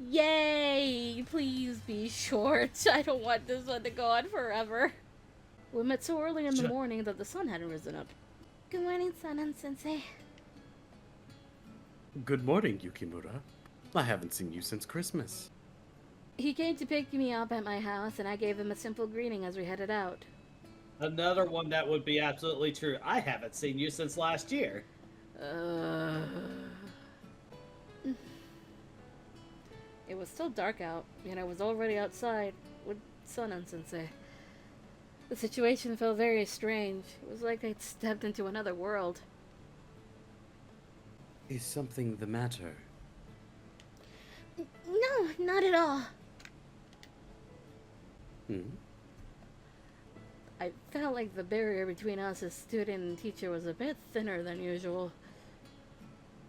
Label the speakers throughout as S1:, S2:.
S1: Yay! Please be short. I don't want this one to go on forever. We met so early in the morning that the sun hadn't risen up. Good morning, Sanan-sensei.
S2: Good morning, Yukimura. I haven't seen you since Christmas.
S1: He came to pick me up at my house, and I gave him a simple greeting as we headed out.
S3: Another one that would be absolutely true. I haven't seen you since last year.
S1: It was still dark out, and I was already outside with Sanan-sensei. The situation felt very strange. It was like I'd stepped into another world.
S2: Is something the matter?
S1: No, not at all. I felt like the barrier between us as student and teacher was a bit thinner than usual.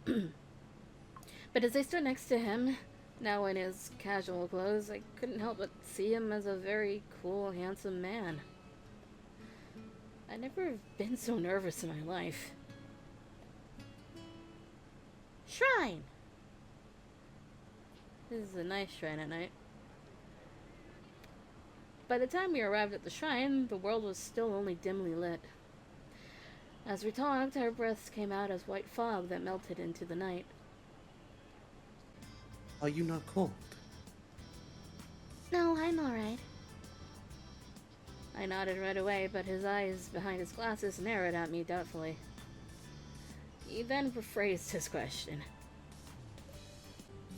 S1: But as I stood next to him, now in his casual clothes, I couldn't help but see him as a very cool, handsome man. I'd never been so nervous in my life. Shrine! This is a nice shrine at night. By the time we arrived at the shrine, the world was still only dimly lit. As we talked, our breaths came out as white fog that melted into the night.
S2: Are you not cold?
S1: No, I'm alright. I nodded right away, but his eyes behind his glasses narrowed at me doubtfully. He then rephrased his question.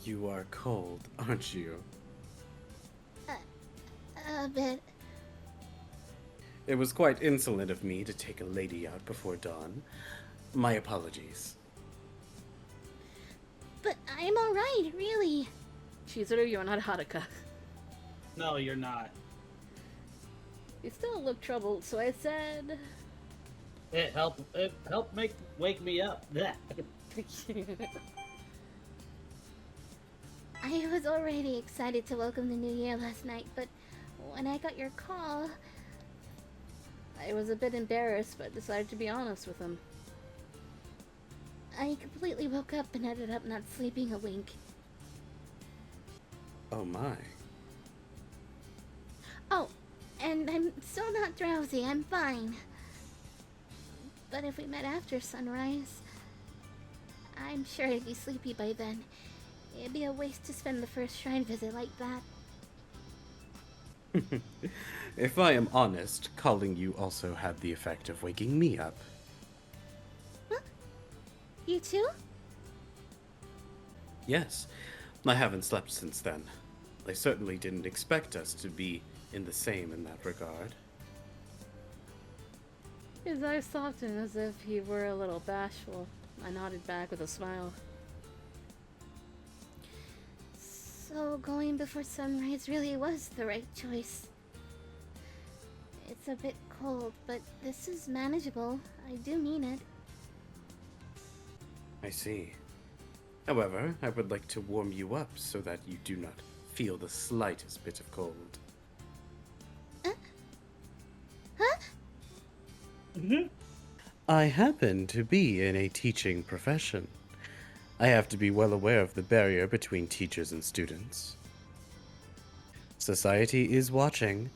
S2: You are cold, aren't you?
S1: A bit.
S2: It was quite insolent of me to take a lady out before dawn. My apologies.
S1: But I'm alright, really. Chizuru, you're not Haruka.
S3: No, you're not.
S1: He still looked troubled, so I said...
S3: It helped wake me up. Blech.
S4: I was already excited to welcome the new year last night, but when I got your call...
S1: I was a bit embarrassed, but decided to be honest with him.
S4: I completely woke up and ended up not sleeping a wink.
S2: Oh my.
S4: Oh, and I'm still not drowsy, I'm fine. But if we met after sunrise, I'm sure I'd be sleepy by then. It'd be a waste to spend the first shrine visit like that.
S2: If I am honest, calling you also had the effect of waking me up.
S4: Huh? You too?
S2: Yes, I haven't slept since then. I certainly didn't expect us to be in the same in that regard.
S1: His eyes softened as if he were a little bashful. I nodded back with a smile.
S4: So going before sunrise really was the right choice. It's a bit cold, but this is manageable. I do mean it.
S2: I see. However, I would like to warm you up so that you do not feel the slightest bit of cold.
S4: Huh?
S2: I happen to be in a teaching profession. I have to be well aware of the barrier between teachers and students. Society is watching.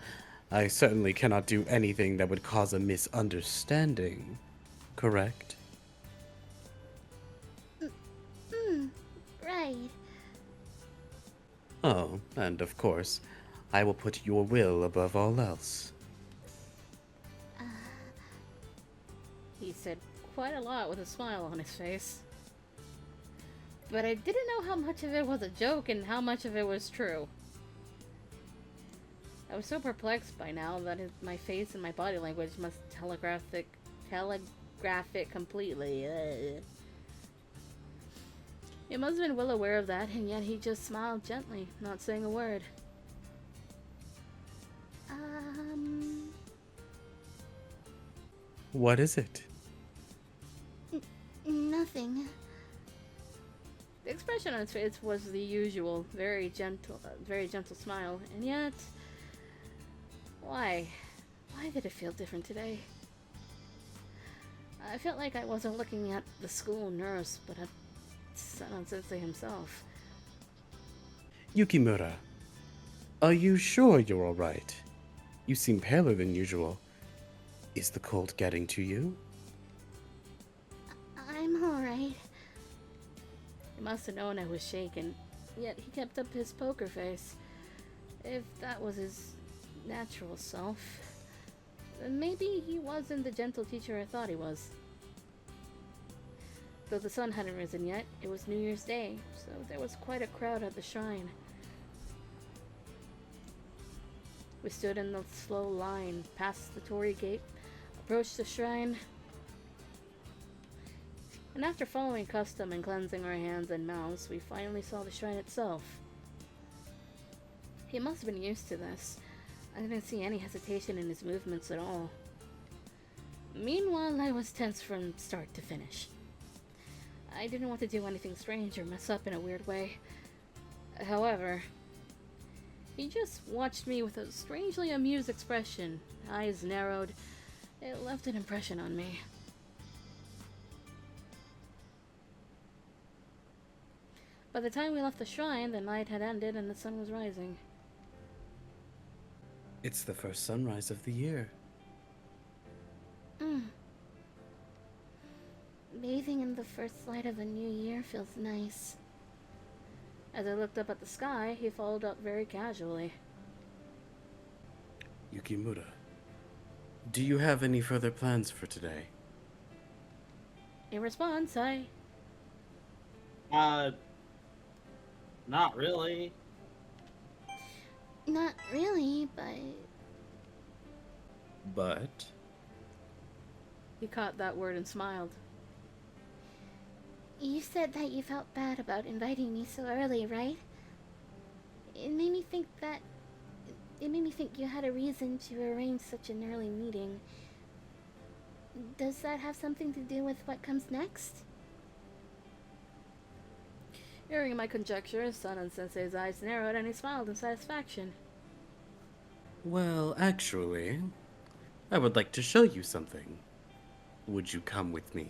S2: I certainly cannot do anything that would cause a misunderstanding, correct?
S4: Right.
S2: Oh, and of course, I will put your will above all else.
S1: He said quite a lot with a smile on his face. But I didn't know how much of it was a joke and how much of it was true. I was so perplexed by now that my face and my body language must telegraph it completely. He must have been well aware of that, and yet he just smiled gently, not saying a word.
S2: What is it?
S4: Nothing.
S1: The expression on his face was the usual, very gentle smile, and yet... Why? Why did it feel different today? I felt like I wasn't looking at the school nurse, but at Sanan Sensei himself.
S2: Yukimura, are you sure you're alright? You seem paler than usual. Is the cold getting to you?
S4: I'm alright.
S1: He must have known I was shaken, yet he kept up his poker face. If that was his natural self, then maybe he wasn't the gentle teacher I thought he was. Though the sun hadn't risen yet, it was New Year's Day, so there was quite a crowd at the shrine. We stood in the slow line, past the torii gate, approached the shrine, and after following custom and cleansing our hands and mouths, we finally saw the shrine itself. He must have been used to this. I didn't see any hesitation in his movements at all. Meanwhile, I was tense from start to finish. I didn't want to do anything strange or mess up in a weird way. However, he just watched me with a strangely amused expression, eyes narrowed. It left an impression on me. By the time we left the shrine, the night had ended and the sun was rising.
S2: It's the first sunrise of the year.
S4: Bathing in the first light of the new year feels nice.
S1: As I looked up at the sky, he followed up very casually.
S2: Yukimura, do you have any further plans for today?
S1: In response,
S3: Not really.
S4: Not really, but
S2: But
S1: he caught that word and smiled.
S4: you said that you felt bad about inviting me so early, right? It made me think you had a reason to arrange such an early meeting. Does that have something to do with what comes next?
S1: Hearing my conjecture, Sanan Sensei's eyes narrowed and he smiled in satisfaction.
S2: well, actually, I would like to show you something. Would you come with me?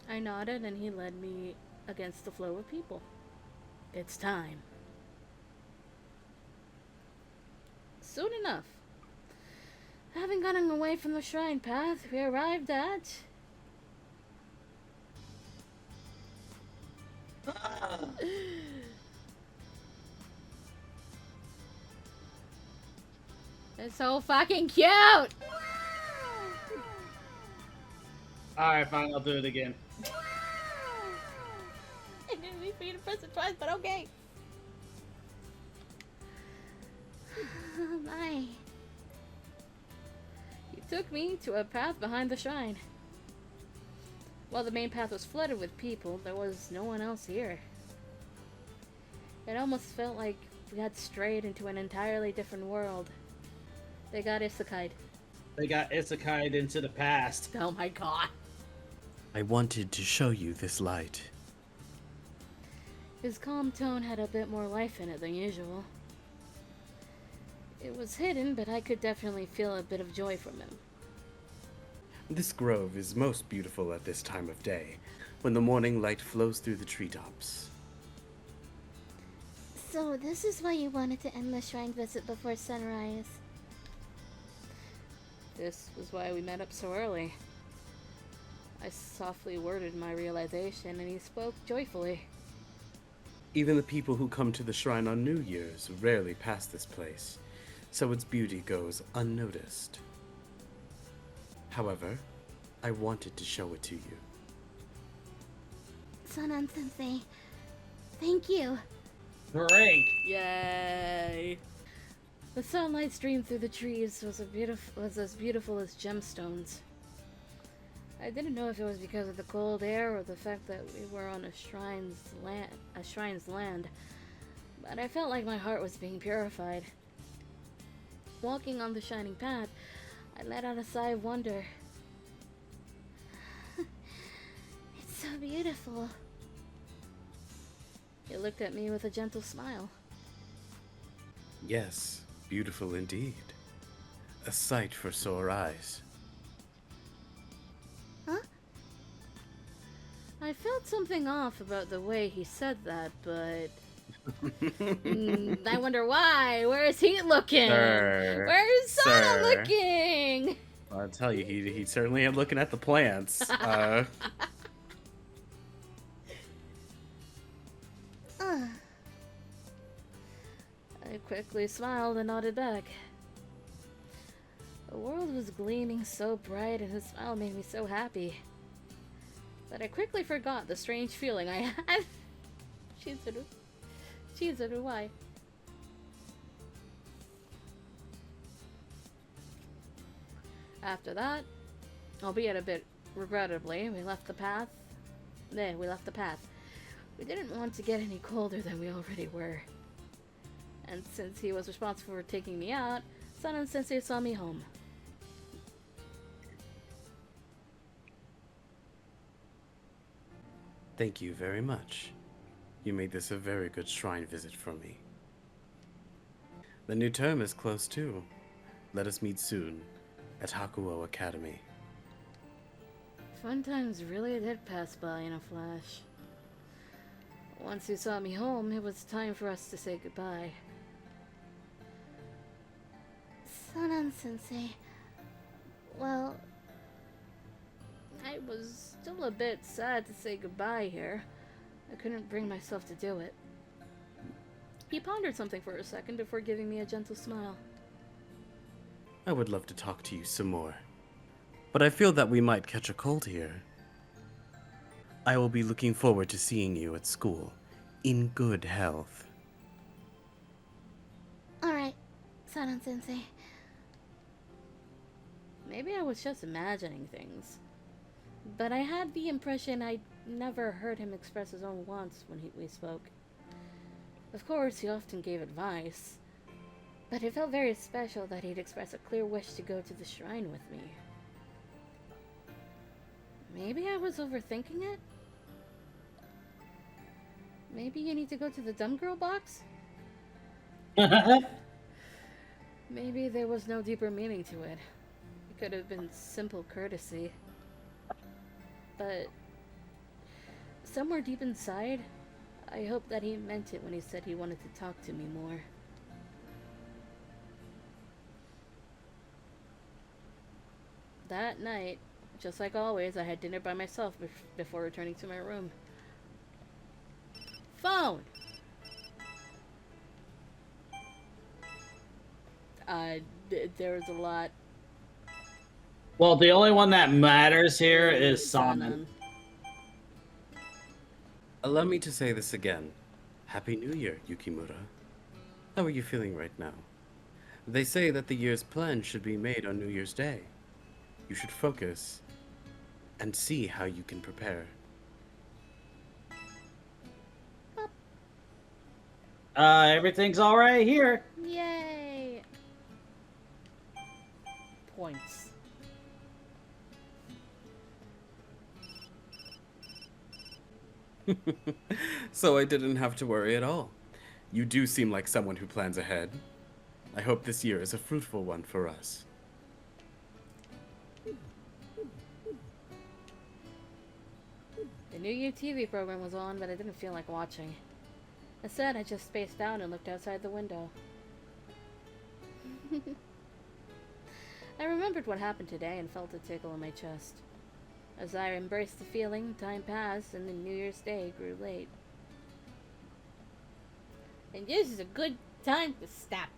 S1: I nodded and he led me against the flow of people. It's time. Soon enough, having gotten away from the shrine path, we arrived at... It's so fucking cute!
S3: Alright, fine, I'll do it again.
S1: I didn't mean for you to press it twice, but okay.
S4: Oh my.
S1: He took me to a path behind the shrine. While the main path was flooded with people, there was no one else here. It almost felt like we had strayed into an entirely different world. They got isekai'd.
S3: They got isekai'd into the past.
S1: Oh my god.
S2: I wanted to show you this light.
S1: His calm tone had a bit more life in it than usual. It was hidden, but I could definitely feel a bit of joy from him.
S2: This grove is most beautiful at this time of day, when the morning light flows through the treetops.
S4: So this is why you wanted to end the shrine visit before sunrise.
S1: This was why we met up so early. I softly worded my realization, and he spoke joyfully.
S2: Even the people who come to the shrine on New Year's rarely pass this place, so its beauty goes unnoticed. However, I wanted to show it to you.
S4: Sanan Sensei, thank you.
S3: Great.
S1: Yay! The sunlight streamed through the trees was as beautiful as gemstones. I didn't know if it was because of the cold air or the fact that we were on a shrine's land, but I felt like my heart was being purified. Walking on the shining path, I let out a sigh of wonder.
S4: It's so beautiful.
S1: He looked at me with a gentle smile.
S2: Yes, beautiful indeed. A sight for sore eyes.
S4: Huh?
S1: I felt something off about the way he said that, but I wonder why. Where is he looking?
S2: Sir.
S1: Where is Sanan
S2: Sir.
S1: looking?
S2: I'll tell you, he certainly ain't looking at the plants.
S4: Ugh.
S1: I quickly smiled and nodded back. The world was gleaming so bright and his smile made me so happy that I quickly forgot the strange feeling I had. Chizuru, why? After that, albeit a bit regrettably, we left the path. We didn't want to get any colder than we already were. And since he was responsible for taking me out, Sanan Sensei saw me home.
S2: Thank you very much. You made this a very good shrine visit for me. The new term is close too. Let us meet soon at Hakuo Academy.
S1: Fun times really did pass by in a flash. Once you saw me home, it was time for us to say goodbye.
S4: Sanan Sensei. Well,
S1: I was still a bit sad to say goodbye here. I couldn't bring myself to do it. He pondered something for a second before giving me a gentle smile.
S2: I would love to talk to you some more, but I feel that we might catch a cold here. I will be looking forward to seeing you at school, in good health.
S4: alright, Sanan Sensei.
S1: Maybe I was just imagining things. But I had the impression I'd never heard him express his own wants when we spoke. Of course, he often gave advice, but it felt very special that he'd express a clear wish to go to the shrine with me. Maybe I was overthinking it? Maybe you need to go to the dumb girl box? Maybe there was no deeper meaning to it. It could have been simple courtesy. But somewhere deep inside, I hope that he meant it when he said he wanted to talk to me more. That night, just like always, I had dinner by myself before returning to my room. Phone! There was a lot.
S3: Well, the only one that matters here is Sanan.
S2: Allow me to say this again. Happy New Year, Yukimura. How are you feeling right now? They say that the year's plan should be made on New Year's Day. You should focus and see how you can prepare.
S3: Everything's all right here.
S1: Yay! Points.
S2: So I didn't have to worry at all. You do seem like someone who plans ahead. I hope this year is a fruitful one for us.
S1: The New Year TV program was on, but I didn't feel like watching. Instead, I just spaced down and looked outside the window. I remembered what happened today and felt a tickle in my chest. As I embraced the feeling, time passed and the New Year's Day grew late. And this is a good time to stop.